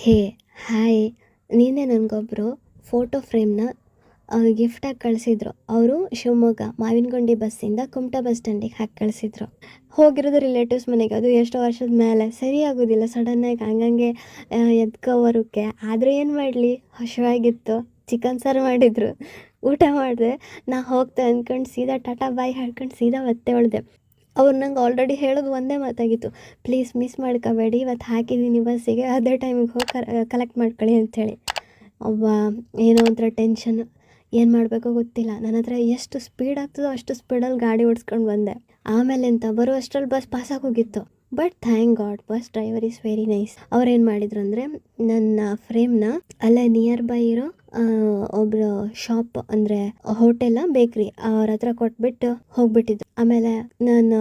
ಹೇ hi, ನಿನ್ನೆ ನನಗೊಬ್ಬರು photo ಫ್ರೇಮ್ನ ಗಿಫ್ಟಾಗಿ ಕಳಿಸಿದ್ರು. ಅವರು ಶಿವಮೊಗ್ಗ ಮಾವಿನಗುಂಡಿ ಬಸ್ಸಿಂದ ಕುಮಟಾ ಬಸ್ ಸ್ಟ್ಯಾಂಡಿಗೆ ಹಾಕಿ ಕಳಿಸಿದ್ರು. ಹೋಗಿರೋದು ರಿಲೇಟಿವ್ಸ್ ಮನೆಗೆ, ಅದು ಎಷ್ಟೋ ವರ್ಷದ ಮೇಲೆ. ಸರಿ ಆಗೋದಿಲ್ಲ ಸಡನ್ನಾಗಿ ಹಂಗಂಗೆ ಎದ್ಕೊಬರೋಕ್ಕೆ. ಆದರೂ ಏನು ಮಾಡಲಿ, ಹಸಿವಾಗಿತ್ತು. ಚಿಕನ್ ಸಾರು ಮಾಡಿದರು, ಊಟ ಮಾಡಿದೆ. ನಾ ಹೋಗ್ತೆ ಅಂದ್ಕೊಂಡು ಸೀದಾ ಟಾಟಾ ಬಾಯ್ ಹೇಳ್ಕೊಂಡು ಸೀದಾ ಮತ್ತೆ ಹೊಳ್ದೆ. ಅವ್ರು ನಂಗೆ ಆಲ್ರೆಡಿ ಹೇಳೋದು ಒಂದೇ ಮಾತಾಗಿತ್ತು, ಪ್ಲೀಸ್ ಮಿಸ್ ಮಾಡ್ಕೋಬೇಡಿ, ಇವತ್ತು ಹಾಕಿದ್ದೀನಿ ಬಸ್ಸಿಗೆ, ಅದೇ ಟೈಮಿಗೆ ಹೋಗಿ ಕಲೆಕ್ಟ್ ಮಾಡ್ಕೊಳ್ಳಿ ಅಂಥೇಳಿ. ಅವ್ವ, ಏನೋ ಒಂಥರ ಟೆನ್ಷನ್, ಏನು ಮಾಡಬೇಕೋ ಗೊತ್ತಿಲ್ಲ. ನನ್ನ ಹತ್ರ ಎಷ್ಟು ಸ್ಪೀಡ್ ಆಗ್ತದೋ ಅಷ್ಟು ಸ್ಪೀಡಲ್ಲಿ ಗಾಡಿ ಓಡಿಸ್ಕೊಂಡು ಬಂದೆ. ಆಮೇಲೆ ಎಂತ ಬರೋ ಅಷ್ಟರಲ್ಲಿ ಬಸ್ ಪಾಸಾಗಿ ಹೋಗಿತ್ತು. But thank god, bus driver is very nice. ಅವ್ರು ಏನು ಮಾಡಿದ್ರು ಅಂದರೆ, ನನ್ನ ಫ್ರೇಮ್ನ ಅಲ್ಲೇ ನಿಯರ್ ಬೈ ಇರೋ ಒಬ್ಬರು ಶಾಪ್ ಅಂದರೆ ಹೋಟೆಲ್ ಬೇಕ್ರಿ ಅವ್ರ ಹತ್ರ ಕೊಟ್ಬಿಟ್ಟು ಹೋಗ್ಬಿಟ್ಟಿದ್ರು. ಆಮೇಲೆ ನಾನು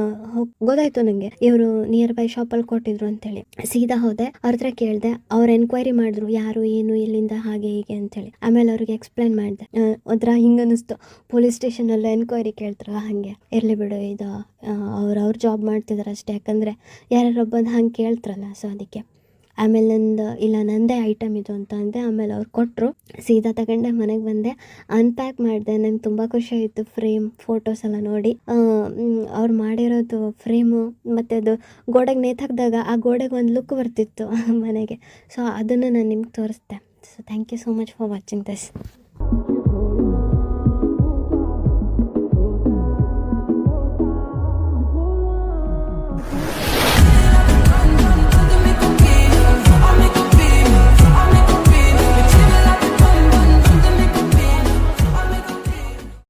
ಗೊತ್ತಾಯ್ತು ನನಗೆ ಇವರು ನಿಯರ್ ಬೈ ಶಾಪಲ್ಲಿ ಕೊಟ್ಟಿದ್ರು ಅಂತೇಳಿ. ಸೀದಾ ಹೋದೆ, ಅವ್ರ ಹತ್ರ ಕೇಳಿದೆ. ಅವ್ರು ಎನ್ಕ್ವೈರಿ ಮಾಡಿದ್ರು, ಯಾರು ಏನು ಎಲ್ಲಿಂದ ಹಾಗೆ ಹೀಗೆ ಅಂತೇಳಿ. ಆಮೇಲೆ ಅವ್ರಿಗೆ ಎಕ್ಸ್ಪ್ಲೈನ್ ಮಾಡಿದೆ. ಒಂಥರ ಹಿಂಗೆ ಅನ್ನಿಸ್ತು, ಪೊಲೀಸ್ ಸ್ಟೇಷನಲ್ಲಿ ಎನ್ಕ್ವೈರಿ ಕೇಳ್ತಾರಲ್ಲ ಹಾಗೆ. ಇರಲಿ ಬಿಡು, ಇದು ಅವ್ರ ಜಾಬ್ ಮಾಡ್ತಿದ್ದಾರೆ ಅಷ್ಟೇ, ಯಾಕಂದರೆ ಯಾರ್ಯಾರು ಬಂದು ಹಂಗೆ ಕೇಳ್ತಾರಲ್ಲ, ಸೊ ಅದಕ್ಕೆ. ಆಮೇಲೆ ನಂದೇ ಐಟಮ್ ಇದು ಅಂತ ಅಂದೆ. ಆಮೇಲೆ ಅವ್ರು ಕೊಟ್ಟರು, ಸೀದಾ ತಗೊಂಡೆ ಮನೆಗೆ ಬಂದೆ, ಅನ್ಪ್ಯಾಕ್ ಮಾಡಿದೆ. ನಂಗೆ ತುಂಬ ಖುಷಿ ಆಯಿತು ಫ್ರೇಮ್ ಫೋಟೋಸ್ ಎಲ್ಲ ನೋಡಿ. ಅವ್ರು ಮಾಡಿರೋದು ಫ್ರೇಮು ಮತ್ತು ಅದು ಗೋಡೆಗೆ ನೇತಾಕಿದಾಗ ಆ ಗೋಡೆಗೆ ಒಂದು ಲುಕ್ ಬರ್ತಿತ್ತು ಮನೆಗೆ. ಸೊ ಅದನ್ನು ನಾನು ನಿಮ್ಗೆ ತೋರಿಸ್ದೆ. So thank you so much for watching this.